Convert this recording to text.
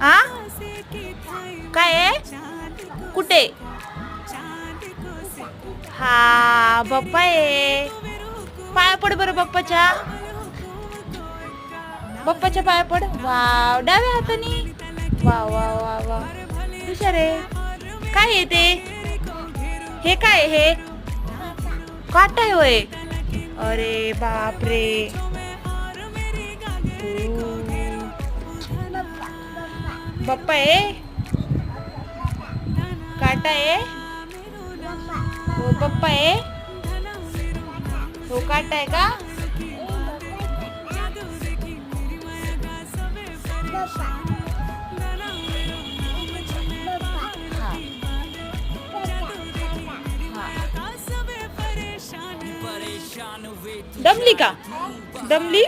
हा काय आहे कुठे हा बाप्पा आहे पाया पड बरं बाप्पाच्या पाया पड वाव डाव्या हाताने वा वा वा वा हुशार आहे काय आहे ते हे काय हे काटा आहे होय अरे बाप रे बाप्पा आहे काटा आहे हो पप्पा आहे हो काटा आहे का दमली का दमली